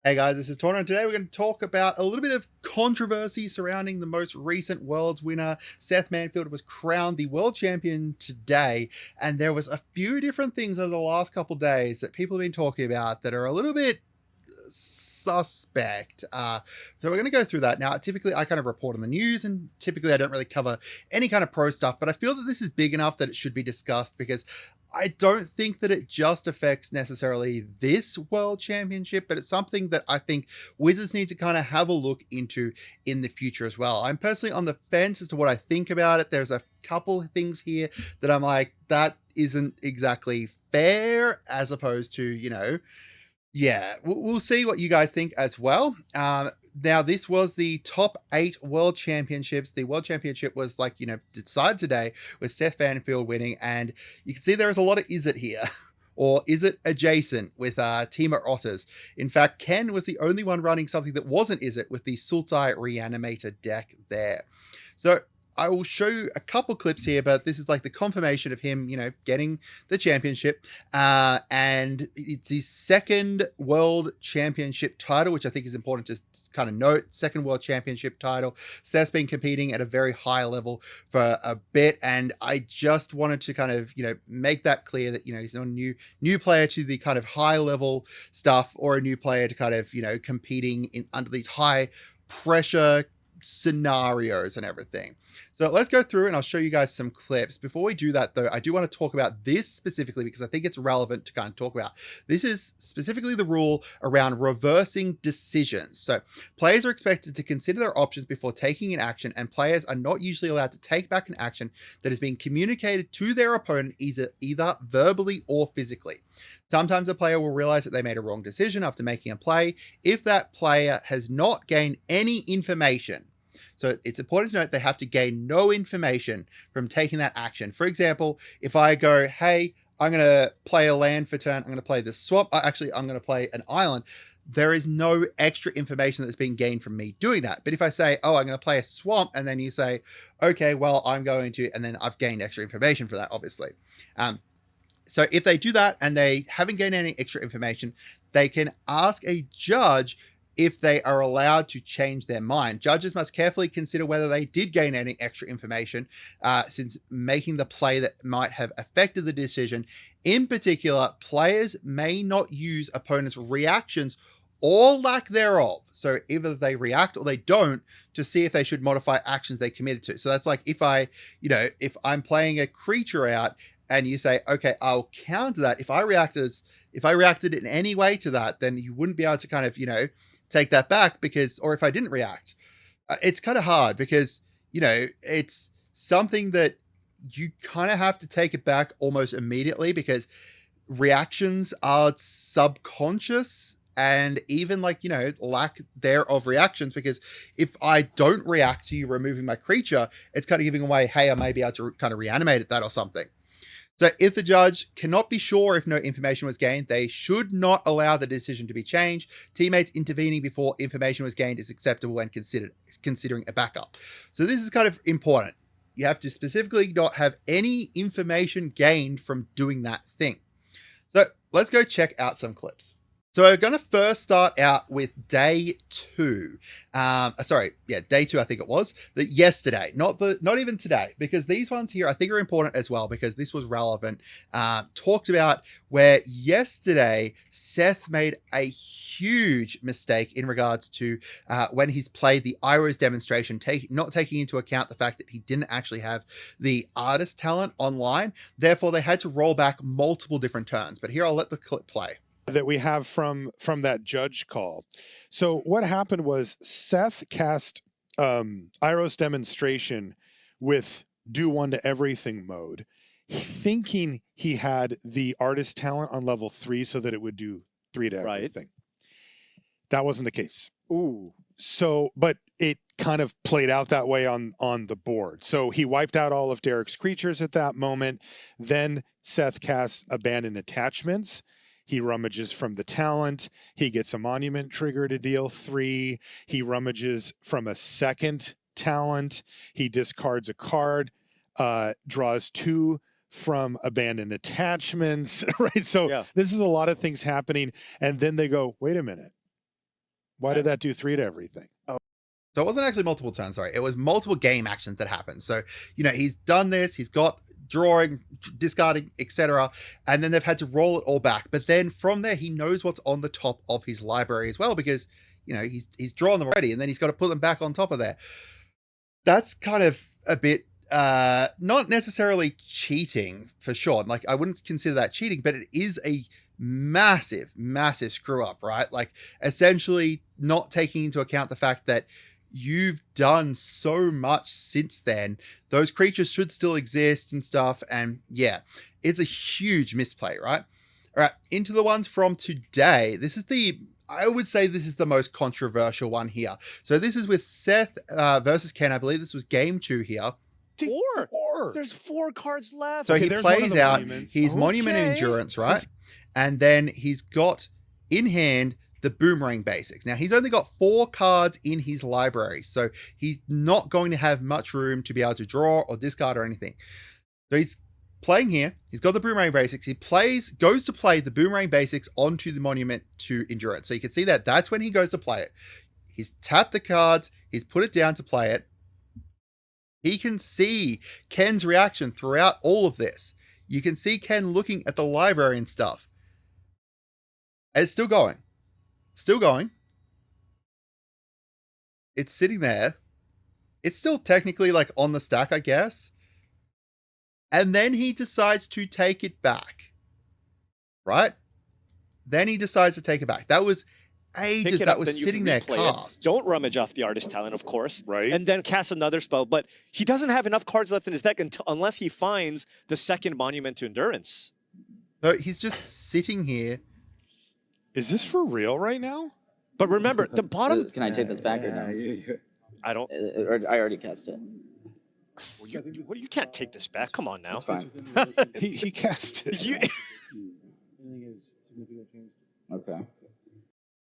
Hey guys, this is Tauna, and today we're going to talk about a little bit of controversy surrounding the most recent Worlds winner. Seth Manfield was crowned the World Champion today, and there was a few different things over the last couple days that people have been talking about that are a little bit suspect. So we're going to go through that. Now, typically I kind of report on the news, and typically I don't really cover any kind of pro stuff, but I feel that this is big enough that it should be discussed because I don't think that it just affects necessarily this World Championship, but it's something that I think Wizards need to kind of have a look into in the future as well. I'm personally on the fence as to what I think about it. There's a couple of things here that I'm like, that isn't exactly fair, as opposed to, yeah, we'll see what you guys think as well. Now, this was the top 8 World Championships. The World Championship was decided today with Seth Fanfield winning. And you can see there is a lot of is it here or is it adjacent with Team Otters. In fact, Ken was the only one running something that wasn't is it with the Sultai Reanimator deck there. So I will show you a couple clips here, but this is like the confirmation of him, getting the championship. And it's his second World Championship title, which I think is important to kind of note. Second World Championship title. Seth's been competing at a very high level for a bit, and I just wanted to kind of, make that clear that, he's not a new player to the kind of high level stuff, or a new player to kind of, competing under these high pressure scenarios and everything. So let's go through and I'll show you guys some clips. Before we do that though, I do want to talk about this specifically because I think it's relevant to kind of talk about. This is specifically the rule around reversing decisions. So players are expected to consider their options before taking an action, and players are not usually allowed to take back an action that has been communicated to their opponent either verbally or physically. Sometimes a player will realize that they made a wrong decision after making a play if that player has not gained any information. So it's important to note they have to gain no information from taking that action. For example, if I go, hey, I'm going to play a land for turn, I'm going to play this swap. Actually, I'm going to play an island. There is no extra information that's being gained from me doing that. But if I say, oh, I'm going to play a swamp, and then you say, okay, well, I'm going to, and then I've gained extra information for that, obviously. So if they do that and they haven't gained any extra information, they can ask a judge if they are allowed to change their mind. Judges must carefully consider whether they did gain any extra information since making the play that might have affected the decision. In particular, players may not use opponents' reactions or lack thereof. So either they react or they don't, to see if they should modify actions they committed to. So that's like if if I'm playing a creature out and you say, okay, I'll counter that. If I reacted in any way to that, then you wouldn't be able to kind of, take that back or if I didn't react, it's kind of hard because, it's something that you kind of have to take it back almost immediately because reactions are subconscious and even lack thereof reactions, because if I don't react to you removing my creature, it's kind of giving away, hey, I may be able to kind of reanimate that or something. So if the judge cannot be sure if no information was gained, they should not allow the decision to be changed. Teammates intervening before information was gained is acceptable when considering a backup. So this is kind of important. You have to specifically not have any information gained from doing that thing. So let's go check out some clips. So we're going to first start out with day 2. Day 2, I think it was. Yesterday, not even today, because these ones here I think are important as well because this was relevant. Talked about where yesterday Seth made a huge mistake in regards to when he's played the Iro's demonstration, not taking into account the fact that he didn't actually have the artist talent online. Therefore, they had to roll back multiple different turns. But here I'll let the clip play that we have from that judge call. So what happened was Seth cast Iro's demonstration with do one to everything mode, thinking he had the artist talent on level 3 so that it would do 3 to everything. That wasn't the case. Ooh. So, but it kind of played out that way on the board. So he wiped out all of Derek's creatures at that moment. Then Seth casts Abandon Attachments. He rummages from the talent. He gets a monument trigger to deal 3. He rummages from a second talent. He discards a card, draws 2 from Abandoned Attachments, right? So this is a lot of things happening. And then they go, wait a minute. Why did that do 3 to everything? So it wasn't actually multiple turns, sorry. It was multiple game actions that happened. So, you know, he's done this, he's got drawing, discarding, etc. And then they've had to roll it all back. But then from there, he knows what's on the top of his library as well, because, you know, he's drawn them already, and then he's got to put them back on top of there. That's kind of a bit not necessarily cheating for sure. Like, I wouldn't consider that cheating, but it is a massive screw up, right? Like, essentially not taking into account the fact that you've done so much since then. Those creatures should still exist and stuff, and yeah, it's a huge misplay, right? All right, into the ones from today. I would say this is the most controversial one here. So this is with Seth versus Ken. I believe this was game 2 here. 4. There's 4 cards left. So Okay, he there's one of plays the out monuments. his Monument of Okay. Endurance, right? And then he's got in hand the Boomerang Basics. Now, he's only got 4 cards in his library, so he's not going to have much room to be able to draw or discard or anything. So he's playing here. He's got the Boomerang Basics. He goes to play the Boomerang Basics onto the Monument to Endurance. So you can see that that's when he goes to play it. He's tapped the cards. He's put it down to play it. He can see Ken's reaction throughout all of this. You can see Ken looking at the library and stuff. And it's still going. Still going. It's sitting there. It's still technically like on the stack, I guess. And then he decides to take it back. Right? Then he decides to take it back. That was ages. That was sitting there cast. Don't rummage off the artist talent, of course. Right. And then cast another spell. But he doesn't have enough cards left in his deck unless he finds the second Monument to Endurance. So he's just sitting here. Is this for real right now? But remember, the bottom... Can I take this back or no? I don't... Or I already cast it. Well, you can't take this back. Come on now. That's fine. He cast it. Okay.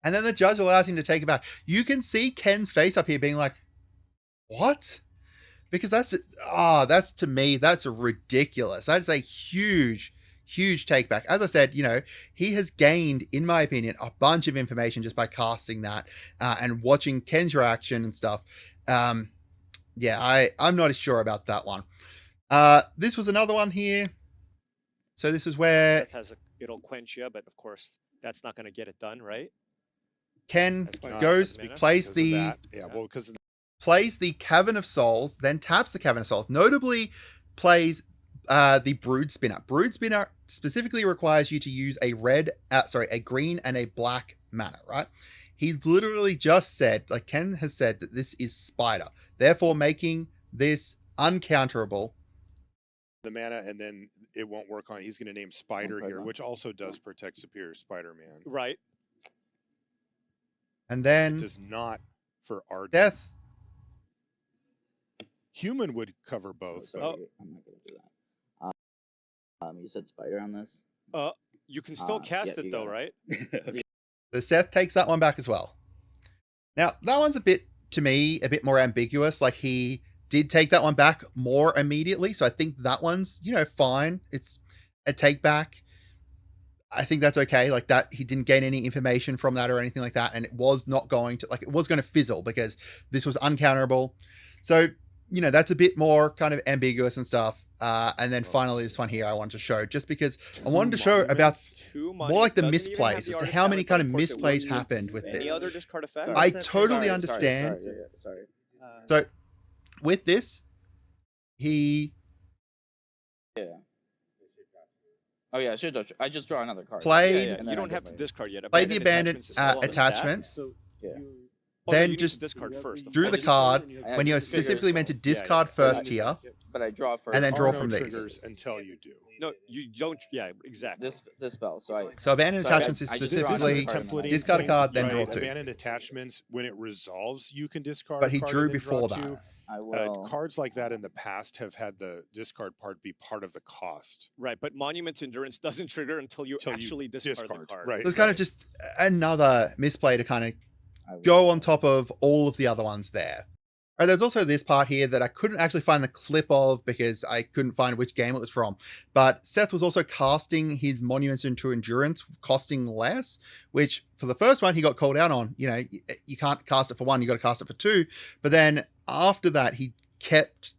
And then the judge allows him to take it back. You can see Ken's face up here being like, what? Because that's to me, that's ridiculous. That is a huge take back. As I said, you know, he has gained, in my opinion, a bunch of information just by casting that and watching Ken's reaction and stuff. Yeah, I'm not sure about that one. This was another one here. So this is where Seth has it'll quench you, but of course, that's not going to get it done, right? Ken Plays plays the Cavern of Souls, then taps the Cavern of Souls. Notably, plays the Brood Spinner. Brood Spinner specifically requires you to use a green and a black mana, right? He literally just said, like Ken has said, that this is Spider, therefore making this uncounterable. The mana, and then it won't work on. He's going to name Spider here, which also does protect Superior Spider-Man. Right. And then It does not for our Death. Human would cover both. Sorry, Oh. I'm not gonna do that. You said Spider on this? You can still cast yeah, it though, right? So Seth takes that one back as well. Now, that one's to me, a bit more ambiguous. Like, he did take that one back more immediately. So I think that one's, you know, fine. It's a take back. I think that's okay. Like, that he didn't gain any information from that or anything like that. And it was not going to, like, it was going to fizzle because this was uncounterable. So, you know, that's a bit more kind of ambiguous and stuff. And then finally, this one here I wanted to show, just because I wanted to show about more like the misplays, as to how many kind of misplays happened with Any this. other discard effect? I totally understand. Sorry. So with this, he Yeah. Oh yeah, I just draw another card. played Yeah, you don't have to discard yet. played the abandoned Attachments is still on the stack. attachments, Yeah. Oh, no, then you need just to discard first. drew the card when you're specifically meant to discard first here, But I draw first. and then draw Are no from these. triggers until you do. No, you don't. Yeah, exactly. This spell. So I. So abandoned So I- attachments is I just draw specifically another card. discard a card, then draw Right, two. Abandoned attachments, when it resolves, you can discard. But a he card drew and then draw before two. that. I will. Cards like that in the past have had the discard part be part of the cost. Right, but Monument to Endurance doesn't trigger until you actually discard the card. Right. So it's kind of just another misplay to kind of I will. go on top of all of the other ones there. Right, there's also this part here that I couldn't actually find the clip of because I couldn't find which game it was from. But Seth was also casting his monuments into endurance, costing less, which for the first one he got called out on. You know, you can't cast it for one, you got to cast it for two. But then after that, he kept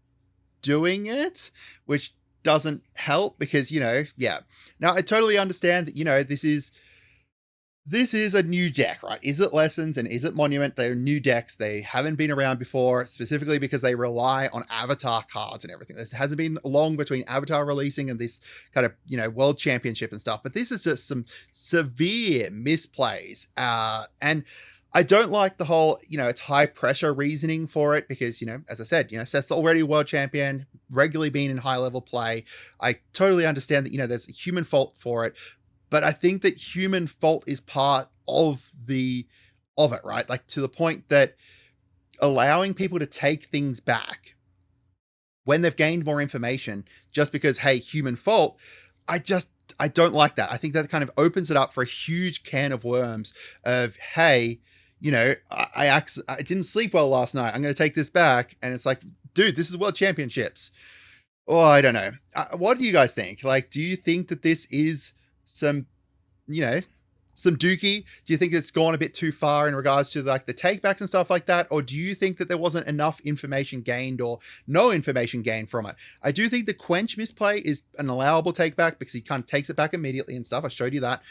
doing it, which doesn't help because, you know, yeah. Now I totally understand that, you know, this is a new deck, right? Is it Lessons and is it Monument? They're new decks. They haven't been around before, specifically because they rely on Avatar cards and everything. This hasn't been long between Avatar releasing and this kind of, you know, World Championship and stuff. But this is just some severe misplays. And I don't like the whole, you know, it's high pressure reasoning for it because, you know, as I said, you know, Seth's already a world champion, regularly been in high level play. I totally understand that, you know, there's a human fault for it. But I think that human fault is part of it, right? Like to the point that allowing people to take things back when they've gained more information just because, hey, human fault, I don't like that. I think that kind of opens it up for a huge can of worms of, hey, you know, I didn't sleep well last night. I'm going to take this back. And it's like, dude, this is World Championships. Oh, I don't know. What do you guys think? Like, do you think that this is some, you know, some dookie? Do you think it's gone a bit too far in regards to like the takebacks and stuff like that? Or do you think that there wasn't enough information gained or no information gained from it? I do think the Quench misplay is an allowable takeback because he kind of takes it back immediately and stuff. I showed you that.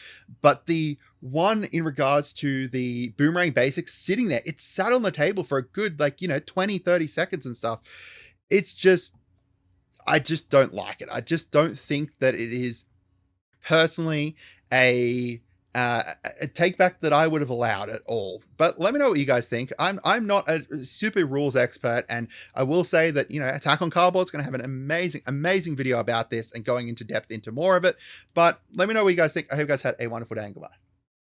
But the one in regards to the Boomerang Basics sitting there, it sat on the table for a good, like, you know, 20, 30 seconds and stuff. It's just, I just don't like it. I just don't think that it is personally a take back that I would have allowed at all. But let me know what you guys think. I'm not a super rules expert, and I will say that, you know, Attack on Cardboard is going to have an amazing video about this and going into depth into more of it. But let me know what you guys think. I hope you guys had a wonderful day and goodbye.